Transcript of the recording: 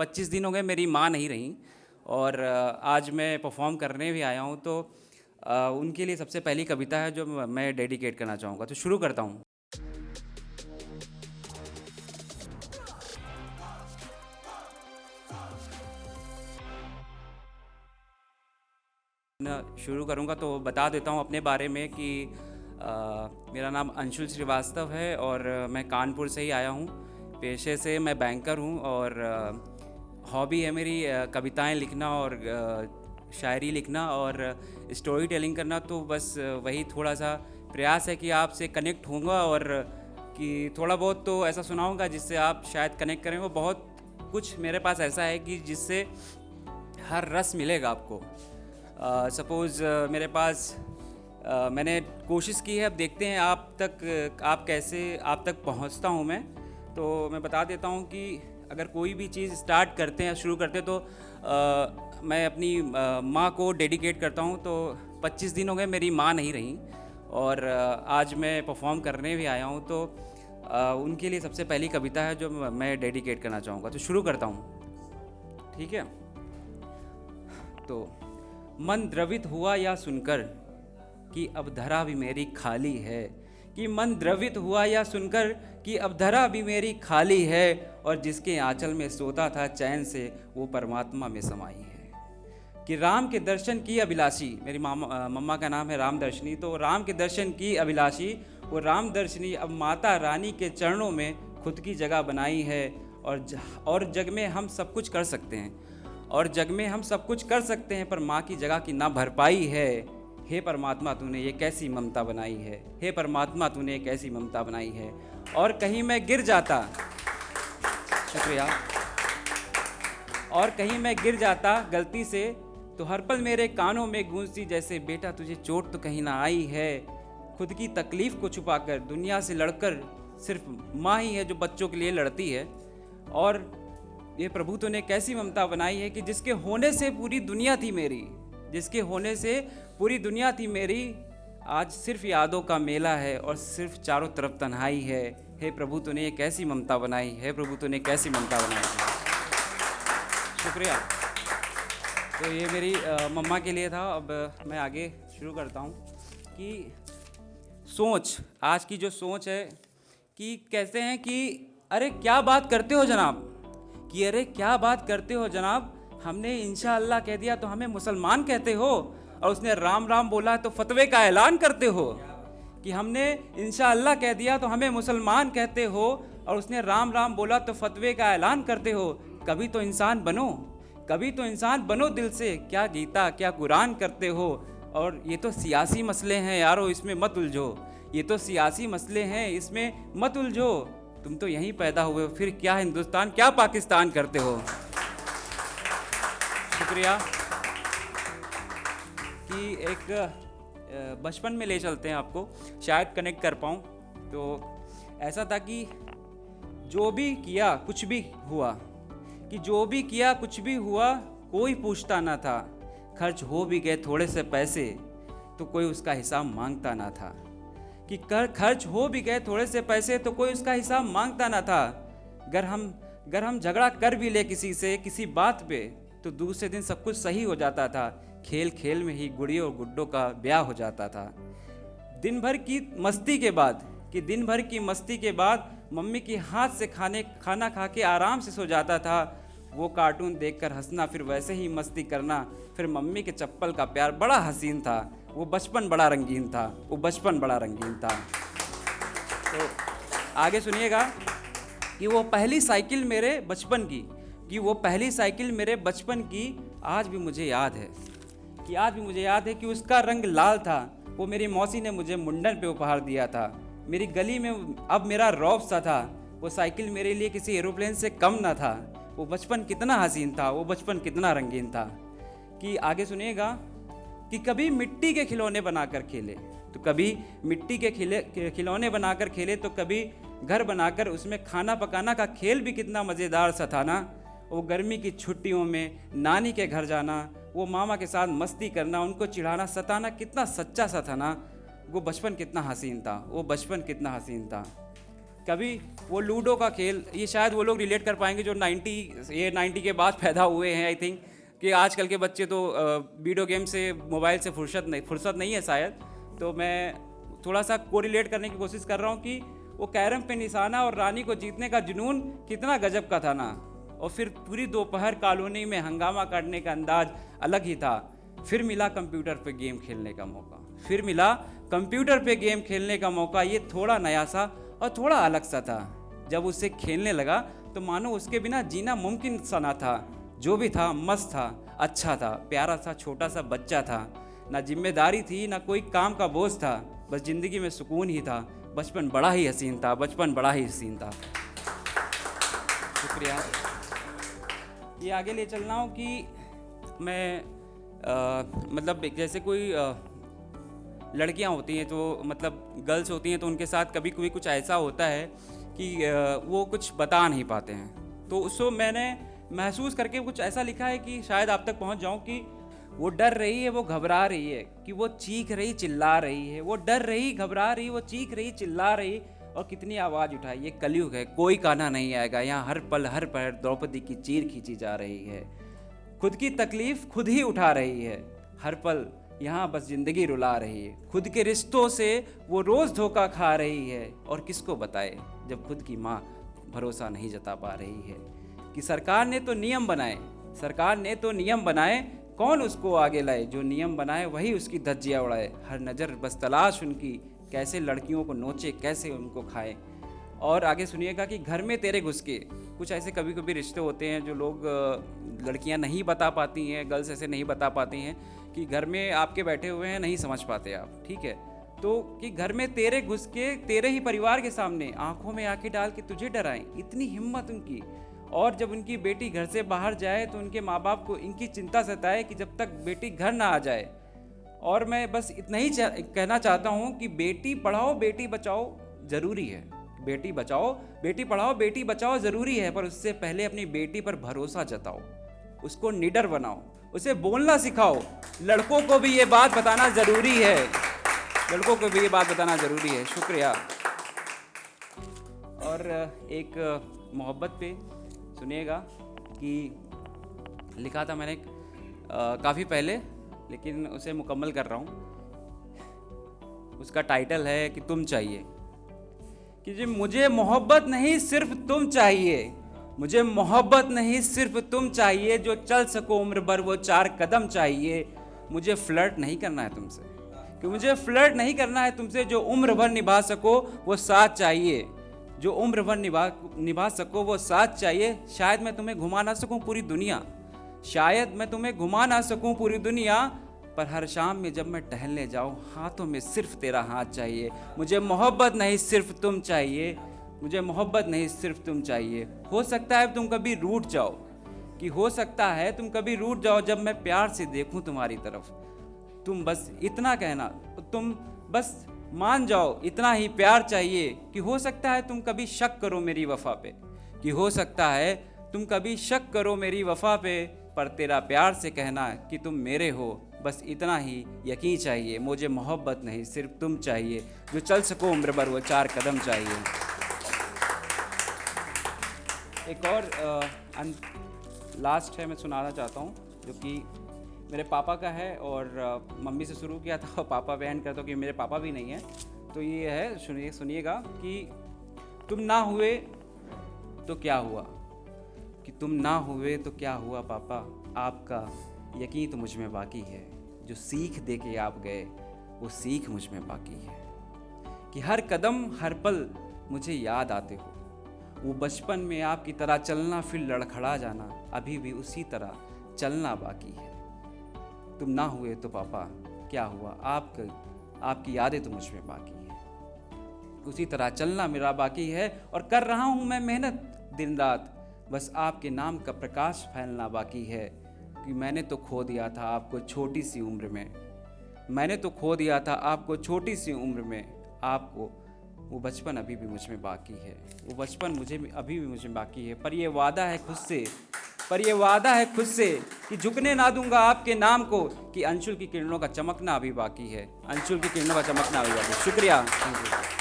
25 दिन हो गए मेरी माँ नहीं रहीं और आज मैं परफॉर्म करने भी आया हूँ। तो उनके लिए सबसे पहली कविता है जो मैं डेडिकेट करना चाहूँगा। तो शुरू करता हूँ। शुरू करूँगा तो बता देता हूँ अपने बारे में कि मेरा नाम अंशुल श्रीवास्तव है और मैं कानपुर से ही आया हूँ। पेशे से मैं बैंकर हूँ और हॉबी है मेरी कविताएं लिखना और शायरी लिखना और स्टोरी टेलिंग करना। तो बस वही थोड़ा सा प्रयास है कि आपसे कनेक्ट होऊंगा और कि थोड़ा बहुत तो ऐसा सुनाऊंगा जिससे आप शायद कनेक्ट करें। वो बहुत कुछ मेरे पास ऐसा है कि जिससे हर रस मिलेगा आपको। सपोज़ मेरे पास मैंने कोशिश की है, अब देखते हैं आप तक पहुंचता हूं मैं। तो मैं बता देता हूं कि अगर कोई भी चीज़ स्टार्ट करते हैं, शुरू करते हैं तो मैं अपनी माँ को डेडिकेट करता हूं। तो 25 दिन हो गए मेरी माँ नहीं रहीं और आज मैं परफॉर्म करने भी आया हूं। तो उनके लिए सबसे पहली कविता है जो मैं डेडिकेट करना चाहूँगा। तो शुरू करता हूँ, ठीक है। तो मन द्रवित हुआ या सुनकर कि अब धरा भी मेरी खाली है, कि मन द्रवित हुआ या सुनकर कि अब धरा भी मेरी खाली है, और जिसके आंचल में सोता था चैन से वो परमात्मा में समाई है। कि राम के दर्शन की अभिलाषी, मेरी मम्मा का नाम है राम दर्शनी, तो राम के दर्शन की अभिलाषी वो राम दर्शनी अब माता रानी के चरणों में खुद की जगह बनाई है। और जग में हम सब कुछ कर सकते हैं, और जग में हम सब कुछ कर सकते हैं, पर माँ की जगह की ना भरपाई है। हे परमात्मा तूने ये कैसी ममता बनाई है, हे परमात्मा तूने ये कैसी ममता बनाई है। और कहीं मैं गिर जाता, शुक्रिया, और कहीं मैं गिर जाता गलती से, तो हर पल मेरे कानों में गूंजती जैसे बेटा तुझे चोट तो कहीं ना आई है। खुद की तकलीफ को छुपाकर दुनिया से लड़कर सिर्फ माँ ही है जो बच्चों के लिए लड़ती है। और ये प्रभु तूने कैसी ममता बनाई है कि जिसके होने से पूरी दुनिया थी मेरी, जिसके होने से पूरी दुनिया थी मेरी, आज सिर्फ यादों का मेला है और सिर्फ चारों तरफ तन्हाई है। हे प्रभु तूने ये कैसी ममता बनाई है, प्रभु तूने कैसी ममता बनाई है। शुक्रिया। तो ये मेरी मम्मा के लिए था। अब मैं आगे शुरू करता हूँ कि सोच, आज की जो सोच है कि कहते हैं कि अरे क्या बात करते हो जनाब, कि अरे क्या बात करते हो जनाब, हमने इंशाअल्लाह कह दिया तो हमें मुसलमान कहते हो, और उसने राम राम बोला तो फतवे का ऐलान करते हो। कि हमने इंशाअल्लाह कह दिया तो हमें मुसलमान कहते हो, और उसने राम राम बोला तो फतवे का ऐलान करते हो। कभी तो इंसान बनो, कभी तो इंसान बनो दिल से, क्या गीता क्या कुरान करते हो। और ये तो सियासी मसले हैं यारो, इसमें मत उलझो, ये तो सियासी मसले हैं, इसमें मत उलझो। तुम तो यहीं पैदा हुए हो, फिर क्या हिंदुस्तान क्या पाकिस्तान करते हो। शुक्रिया। कि एक बचपन में ले चलते हैं आपको, शायद कनेक्ट कर पाऊँ। तो ऐसा था कि जो भी किया कुछ भी हुआ, कि जो भी किया कुछ भी हुआ, कोई पूछता ना था। खर्च हो भी गए थोड़े से पैसे तो कोई उसका हिसाब मांगता ना था। कि खर्च हो भी गए थोड़े से पैसे तो कोई उसका हिसाब मांगता ना था। अगर हम झगड़ा कर भी ले किसी से किसी बात पे, तो दूसरे दिन सब कुछ सही हो जाता था। खेल खेल में ही गुड़ियों और गुड्डों का ब्याह हो जाता था। दिन भर की मस्ती के बाद मम्मी के हाथ से खाना खा के आराम से सो जाता था। वो कार्टून देखकर हंसना, फिर वैसे ही मस्ती करना, फिर मम्मी के चप्पल का प्यार बड़ा हसीन था। वो बचपन बड़ा रंगीन था, वो बचपन बड़ा रंगीन था। तो आगे सुनिएगा कि वो पहली साइकिल मेरे बचपन की, आज भी मुझे याद है कि उसका रंग लाल था। वो मेरी मौसी ने मुझे मुंडन पे उपहार दिया था। मेरी गली में अब मेरा रौब सा था। वो साइकिल मेरे लिए किसी एरोप्लेन से कम ना था। वो बचपन कितना हसीन था, वो बचपन कितना रंगीन था। कि आगे सुनिएगा कि कभी मिट्टी के खिलौने बनाकर खेले, तो कभी मिट्टी के खिलौने बनाकर खेले, तो कभी घर बनाकर उसमें खाना पकाना का खेल भी कितना मज़ेदार सा था ना। वो गर्मी की छुट्टियों में नानी के घर जाना, वो मामा के साथ मस्ती करना, उनको चिढ़ाना सताना कितना सच्चा सा था ना। वो बचपन कितना हसीन था, वो बचपन कितना हसीन था। कभी वो लूडो का खेल, ये शायद वो लोग रिलेट कर पाएंगे जो 90 के बाद पैदा हुए हैं। आई थिंक कि आजकल के बच्चे तो वीडियो गेम से, मोबाइल से फुर्सत नहीं है शायद। तो मैं थोड़ा सा कोरिलेट करने की कोशिश कर रहा हूँ कि वो कैरम पे निशाना और रानी को जीतने का जुनून कितना गजब का था ना। और फिर पूरी दोपहर कॉलोनी में हंगामा करने का अंदाज अलग ही था। फिर मिला कंप्यूटर पे गेम खेलने का मौका, फिर मिला कंप्यूटर पे गेम खेलने का मौका। ये थोड़ा नया सा और थोड़ा अलग सा था। जब उसे खेलने लगा तो मानो उसके बिना जीना मुमकिन सा ना था। जो भी था मस्त था, अच्छा था, प्यारा सा छोटा सा बच्चा था। ना जिम्मेदारी थी, ना कोई काम का बोझ था, बस ज़िंदगी में सुकून ही था। बचपन बड़ा ही हसीन था, बचपन बड़ा ही हसीन था। शुक्रिया। ये आगे ले चल रहा हूँ कि मैं मतलब जैसे कोई लड़कियाँ होती हैं तो मतलब गर्ल्स होती हैं तो उनके साथ कभी कभी कुछ ऐसा होता है कि वो कुछ बता नहीं पाते हैं। तो उसको मैंने महसूस करके कुछ ऐसा लिखा है कि शायद आप तक पहुंच जाऊं कि वो डर रही है, वो घबरा रही है, कि वो चीख रही चिल्ला रही है, वो डर रही घबरा रही, वो चीख रही चिल्ला रही, और कितनी आवाज़ उठाई। ये कलयुग है, कोई कान्हा नहीं आएगा यहाँ। हर पल हर पल द्रौपदी की चीर खींची जा रही है, खुद की तकलीफ खुद ही उठा रही है। हर पल यहाँ बस जिंदगी रुला रही है, खुद के रिश्तों से वो रोज़ धोखा खा रही है। और किसको बताए जब खुद की माँ भरोसा नहीं जता पा रही है। कि सरकार ने तो नियम बनाए, सरकार ने तो नियम बनाए, कौन उसको आगे लाए। जो नियम बनाए वही उसकी धज्जियाँ उड़ाए। हर नज़र बस तलाश उनकी, कैसे लड़कियों को नोचे, कैसे उनको खाए। और आगे सुनिएगा कि घर में तेरे घुस के, कुछ ऐसे कभी कभी रिश्ते होते हैं जो लोग लड़कियां नहीं बता पाती हैं, गर्ल्स ऐसे नहीं बता पाती हैं कि घर में आपके बैठे हुए हैं, नहीं समझ पाते आप, ठीक है। तो कि घर में तेरे घुस के, तेरे ही परिवार के सामने आंखों में आंखें डाल के तुझे डराएं, इतनी हिम्मत उनकी। और जब उनकी बेटी घर से बाहर जाए तो उनके माँ बाप को इनकी चिंता सताए कि जब तक बेटी घर ना आ जाए। और मैं बस इतना ही कहना चाहता हूँ कि बेटी पढ़ाओ बेटी बचाओ ज़रूरी है। बेटी बचाओ बेटी पढ़ाओ बेटी बचाओ ज़रूरी है, पर उससे पहले अपनी बेटी पर भरोसा जताओ, उसको निडर बनाओ, उसे बोलना सिखाओ। लड़कों को भी ये बात बताना ज़रूरी है, लड़कों को भी ये बात बताना ज़रूरी है। शुक्रिया। और एक मोहब्बत पे सुनिएगा कि लिखा था मैंने काफ़ी पहले, लेकिन उसे मुकम्मल कर रहा हूँ। उसका टाइटल है कि तुम चाहिए। कि जी मुझे मोहब्बत नहीं सिर्फ तुम चाहिए, मुझे मोहब्बत नहीं सिर्फ तुम चाहिए, जो चल सको उम्र भर वो 4 कदम चाहिए। मुझे फ्लर्ट नहीं करना है तुमसे, कि मुझे फ्लर्ट नहीं करना है तुमसे, जो उम्र भर निभा सको वो साथ चाहिए, जो उम्र भर निभा सको वो साथ चाहिए। शायद मैं तुम्हें घुमा ना सकूं पूरी दुनिया, शायद मैं तुम्हें घुमा ना सकूं पूरी दुनिया, पर हर शाम में जब मैं टहलने जाऊं हाथों में सिर्फ तेरा हाथ चाहिए। मुझे मोहब्बत नहीं सिर्फ तुम चाहिए, मुझे मोहब्बत नहीं सिर्फ तुम चाहिए। हो सकता है तुम कभी रूठ जाओ, कि हो सकता है तुम कभी रूठ जाओ जब मैं प्यार से देखूं तुम्हारी तरफ। तुम बस इतना कहना, तुम बस मान जाओ, इतना ही प्यार चाहिए। कि हो सकता है तुम कभी शक करो मेरी वफा पे, कि हो सकता है तुम कभी शक करो मेरी वफा पे, पर तेरा प्यार से कहना कि तुम मेरे हो, बस इतना ही यकीन चाहिए। मुझे मोहब्बत नहीं सिर्फ तुम चाहिए, जो चल सको उम्र भर वो 4 कदम चाहिए। एक और लास्ट है मैं सुनाना चाहता हूँ, जो कि मेरे पापा का है। और मम्मी से शुरू किया था और पापा पे एंड करता हूँ कि मेरे पापा भी नहीं है। तो ये है, सुनिएगा कि तुम ना हुए तो क्या हुआ, कि तुम ना हुए तो क्या हुआ पापा, आपका यकीन तो मुझ में बाकी है। जो सीख दे के आप गए वो सीख मुझ में बाकी है। कि हर कदम हर पल मुझे याद आते हो, वो बचपन में आपकी तरह चलना फिर लड़खड़ा जाना, अभी भी उसी तरह चलना बाकी है। तुम ना हुए तो पापा क्या हुआ, आपकी यादें तो मुझ में बाकी है, उसी तरह चलना मेरा बाकी है। और कर रहा हूँ मैं मेहनत दिन रात, बस आपके नाम का प्रकाश फैलना बाकी है। कि मैंने तो खो दिया था आपको छोटी सी उम्र में, मैंने तो खो दिया था आपको छोटी सी उम्र में, आपको वो बचपन अभी भी मुझ में बाकी है, वो बचपन अभी भी मुझ में बाकी है। पर ये वादा है खुद से कि झुकने ना दूंगा आपके नाम को, कि अंशुल की किरणों का चमकना अभी बाकी है, अंशुल की किरणों का चमकना अभी बाकी है। शुक्रिया, थैंक यू।